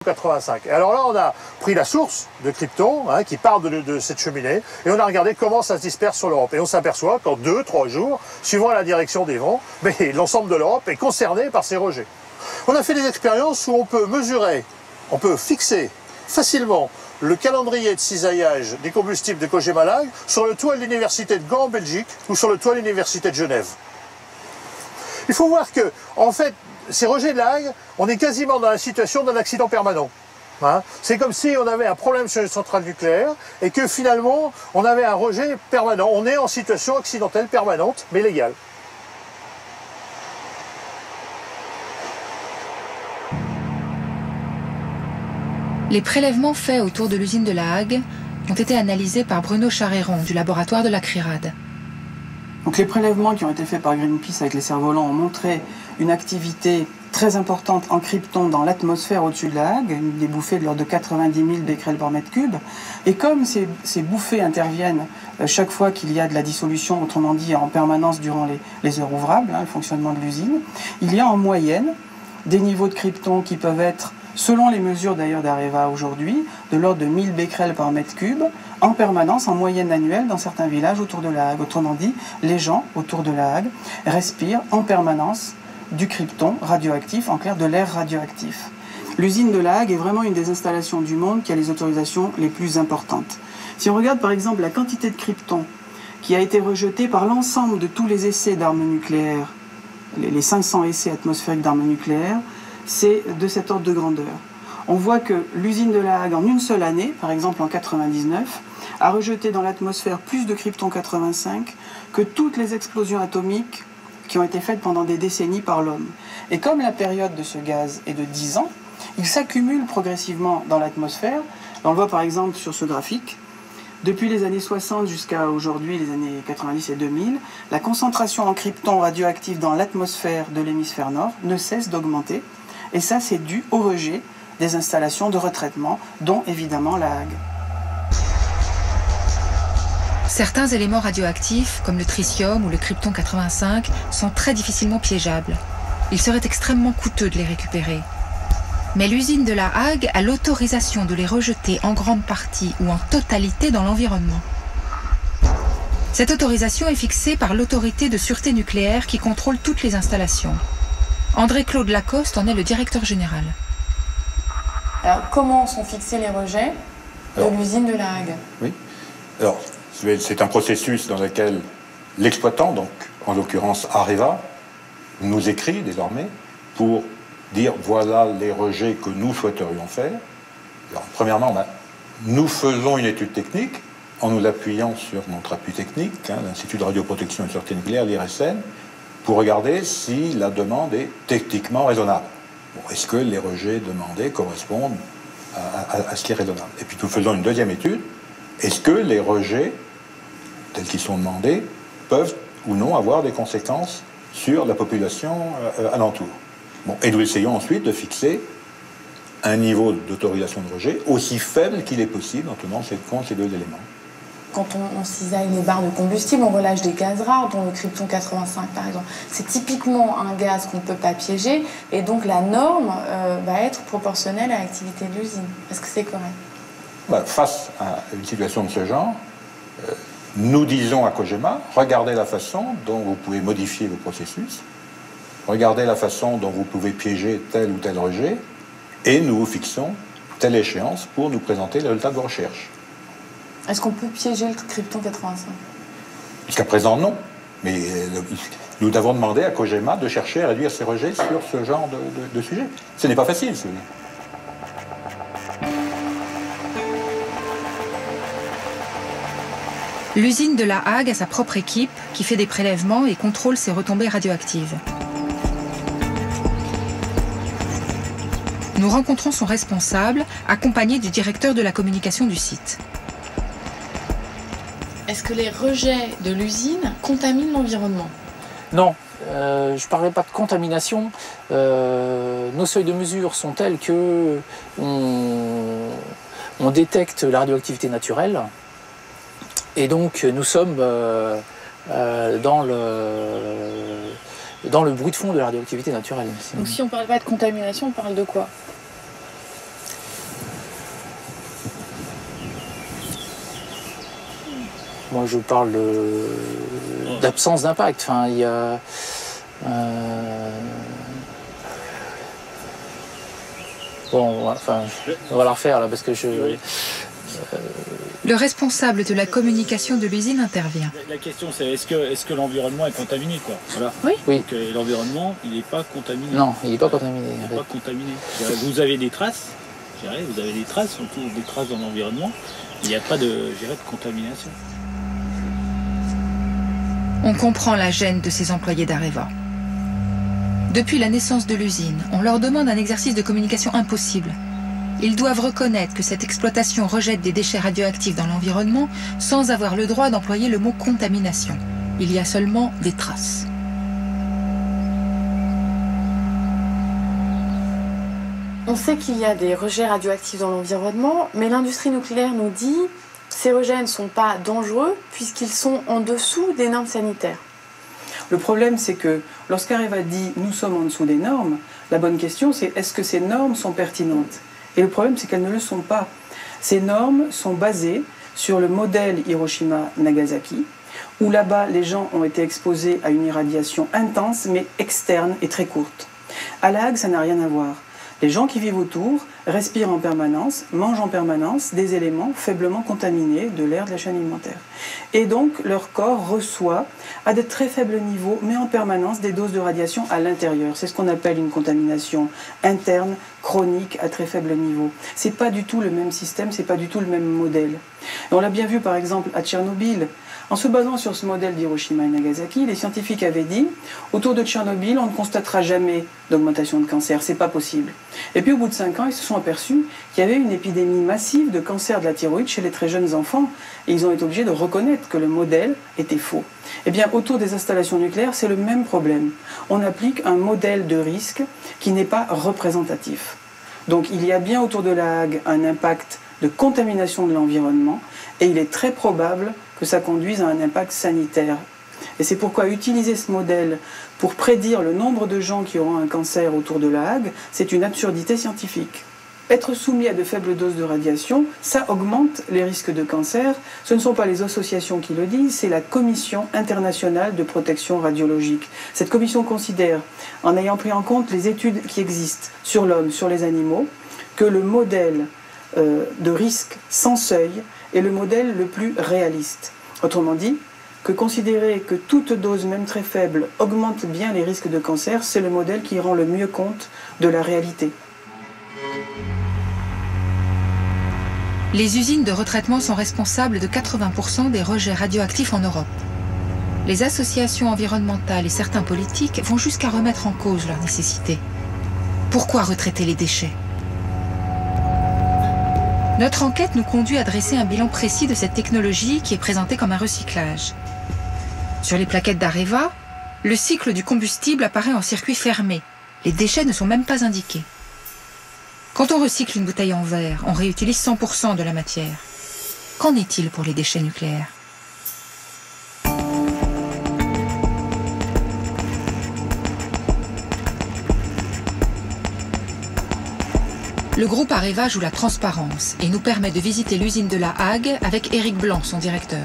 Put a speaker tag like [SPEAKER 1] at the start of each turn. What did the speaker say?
[SPEAKER 1] 85. Et alors là, on a pris la source de krypton qui part de cette cheminée et on a regardé comment ça se disperse sur l'Europe. Et on s'aperçoit qu'en 2-3 jours, suivant la direction des vents, l'ensemble de l'Europe est concerné par ces rejets. On a fait des expériences où on peut mesurer, on peut fixer facilement le calendrier de cisaillage des combustibles de Kogema Lag sur le toit de l'université de Gand en Belgique ou sur le toit de l'université de Genève. Il faut voir que, en fait, ces rejets de lag, on est quasiment dans la situation d'un accident permanent. C'est comme si on avait un problème sur une centrale nucléaire et que finalement, on avait un rejet permanent. On est en situation accidentelle permanente, mais légale.
[SPEAKER 2] Les prélèvements faits autour de l'usine de La Hague ont été analysés par Bruno Charéron du laboratoire de la CRIRAD.
[SPEAKER 3] Donc les prélèvements qui ont été faits par Greenpeace avec les cerfs-volants ont montré une activité très importante en krypton dans l'atmosphère au-dessus de La Hague, des bouffées de l'ordre de 90 000 becquerels par mètre cube. Et comme ces bouffées interviennent chaque fois qu'il y a de la dissolution, autrement dit en permanence durant les heures ouvrables, le fonctionnement de l'usine, il y a en moyenne des niveaux de krypton qui peuvent être, selon les mesures d'ailleurs d'Areva aujourd'hui, de l'ordre de 1000 becquerels par mètre cube, en permanence, en moyenne annuelle, dans certains villages autour de La Hague. Autrement dit, les gens autour de La Hague respirent en permanence du krypton radioactif, en clair de l'air radioactif. L'usine de La Hague est vraiment une des installations du monde qui a les autorisations les plus importantes. Si on regarde par exemple la quantité de krypton qui a été rejetée par l'ensemble de tous les essais d'armes nucléaires, les 500 essais atmosphériques d'armes nucléaires, c'est de cet ordre de grandeur. On voit que l'usine de La Hague, en une seule année, par exemple en 99, a rejeté dans l'atmosphère plus de krypton 85 que toutes les explosions atomiques qui ont été faites pendant des décennies par l'homme. Et comme la période de ce gaz est de 10 ans, il s'accumule progressivement dans l'atmosphère. On le voit par exemple sur ce graphique. Depuis les années 60 jusqu'à aujourd'hui, les années 90 et 2000, la concentration en krypton radioactif dans l'atmosphère de l'hémisphère nord ne cesse d'augmenter. Et ça, c'est dû au rejet des installations de retraitement, dont évidemment La Hague.
[SPEAKER 2] Certains éléments radioactifs, comme le tritium ou le krypton 85, sont très difficilement piégeables. Il serait extrêmement coûteux de les récupérer. Mais l'usine de La Hague a l'autorisation de les rejeter en grande partie ou en totalité dans l'environnement. Cette autorisation est fixée par l'autorité de sûreté nucléaire qui contrôle toutes les installations. André-Claude Lacoste en est le directeur général.
[SPEAKER 4] Alors, comment sont fixés les rejets de l'usine de La Hague?
[SPEAKER 5] Oui. Alors, c'est un processus dans lequel l'exploitant, donc en l'occurrence Areva, nous écrit désormais pour dire voilà les rejets que nous souhaiterions faire. Alors, premièrement, nous faisons une étude technique en nous appuyant sur notre appui technique, l'Institut de radioprotection et de sûreté nucléaire, l'IRSN, pour regarder si la demande est techniquement raisonnable. Est-ce que les rejets demandés correspondent à ce qui est raisonnable? Et puis nous faisons une deuxième étude. Est-ce que les rejets, tels qu'ils sont demandés, peuvent ou non avoir des conséquences sur la population alentour? Et nous essayons ensuite de fixer un niveau d'autorisation de rejet aussi faible qu'il est possible en tenant compte de ces deux éléments.
[SPEAKER 4] Quand on cisaille les barres de combustible, on relâche des gaz rares, dont le krypton 85 par exemple. C'est typiquement un gaz qu'on ne peut pas piéger, et donc la norme va être proportionnelle à l'activité de l'usine. Est-ce que c'est correct?
[SPEAKER 5] Face à une situation de ce genre, nous disons à Kogema, regardez la façon dont vous pouvez modifier vos processus, regardez la façon dont vous pouvez piéger tel ou tel rejet, et nous vous fixons telle échéance pour nous présenter les résultats de vos recherches.
[SPEAKER 4] Est-ce qu'on peut piéger le krypton 85?
[SPEAKER 5] Jusqu'à présent, non. Mais nous avons demandé à Kogema de chercher à réduire ses rejets sur ce genre de sujet. Ce n'est pas facile, si vous voulez.
[SPEAKER 2] L'usine de La Hague a sa propre équipe qui fait des prélèvements et contrôle ses retombées radioactives. Nous rencontrons son responsable, accompagné du directeur de la communication du site.
[SPEAKER 4] Est-ce que les rejets de l'usine contaminent l'environnement?
[SPEAKER 6] Non, je ne parlais pas de contamination. Nos seuils de mesure sont tels que on détecte la radioactivité naturelle. Et donc nous sommes dans le bruit de fond de la radioactivité naturelle.
[SPEAKER 4] Donc si on ne parle pas de contamination, on parle de quoi?
[SPEAKER 6] moi je parle d'absence d'impact. Enfin, il y a... Bon, enfin, on va la refaire là parce que je...
[SPEAKER 2] Le responsable de la communication de l'usine intervient.
[SPEAKER 7] La question c'est est-ce que l'environnement est contaminé, quoi. Voilà.
[SPEAKER 6] Oui.
[SPEAKER 7] Donc, l'environnement, il n'est pas contaminé.
[SPEAKER 6] Non, il n'est pas contaminé.
[SPEAKER 7] Il n'est pas contaminé. Vous avez des traces, vous avez des traces, on trouve des traces dans l'environnement. Il n'y a pas de contamination.
[SPEAKER 2] On comprend la gêne de ces employés d'Areva. Depuis la naissance de l'usine, on leur demande un exercice de communication impossible. Ils doivent reconnaître que cette exploitation rejette des déchets radioactifs dans l'environnement sans avoir le droit d'employer le mot contamination. Il y a seulement des traces.
[SPEAKER 4] On sait qu'il y a des rejets radioactifs dans l'environnement, mais l'industrie nucléaire nous dit que ces rejets ne sont pas dangereux puisqu'ils sont en dessous des normes sanitaires.
[SPEAKER 3] Le problème, c'est que lorsqu'Areva dit « nous sommes en dessous des normes », la bonne question, c'est est-ce que ces normes sont pertinentes? Et le problème, c'est qu'elles ne le sont pas. Ces normes sont basées sur le modèle Hiroshima-Nagasaki, où là-bas, les gens ont été exposés à une irradiation intense, mais externe et très courte. À La Hague, ça n'a rien à voir. Les gens qui vivent autour respirent en permanence, mangent en permanence des éléments faiblement contaminés de l'air de la chaîne alimentaire. Et donc, leur corps reçoit à de très faibles niveaux, mais en permanence, des doses de radiation à l'intérieur. C'est ce qu'on appelle une contamination interne, chronique, à très faible niveau. C'est pas du tout le même système, c'est pas du tout le même modèle. Et on l'a bien vu, par exemple, à Tchernobyl. En se basant sur ce modèle d'Hiroshima et Nagasaki, les scientifiques avaient dit autour de Tchernobyl, on ne constatera jamais d'augmentation de cancer, c'est pas possible. Et puis au bout de 5 ans, ils se sont aperçus qu'il y avait une épidémie massive de cancer de la thyroïde chez les très jeunes enfants. Et ils ont été obligés de reconnaître que le modèle était faux. Eh bien, autour des installations nucléaires, c'est le même problème. On applique un modèle de risque qui n'est pas représentatif. Donc il y a bien autour de La Hague un impact de contamination de l'environnement et il est très probable que ça conduise à un impact sanitaire. Et c'est pourquoi utiliser ce modèle pour prédire le nombre de gens qui auront un cancer autour de La Hague, c'est une absurdité scientifique. Être soumis à de faibles doses de radiation, ça augmente les risques de cancer. Ce ne sont pas les associations qui le disent, c'est la Commission internationale de protection radiologique. Cette commission considère, en ayant pris en compte les études qui existent sur l'homme, sur les animaux, que le modèle de risque sans seuil est le modèle le plus réaliste. Autrement dit, que considérer que toute dose, même très faible, augmente bien les risques de cancer, c'est le modèle qui rend le mieux compte de la réalité.
[SPEAKER 2] Les usines de retraitement sont responsables de 80% des rejets radioactifs en Europe. Les associations environnementales et certains politiques vont jusqu'à remettre en cause leur nécessité. Pourquoi retraiter les déchets ? Notre enquête nous conduit à dresser un bilan précis de cette technologie qui est présentée comme un recyclage. Sur les plaquettes d'Areva, le cycle du combustible apparaît en circuit fermé. Les déchets ne sont même pas indiqués. Quand on recycle une bouteille en verre, on réutilise 100% de la matière. Qu'en est-il pour les déchets nucléaires ? Le groupe Areva joue la transparence et nous permet de visiter l'usine de La Hague avec Éric Blanc, son directeur.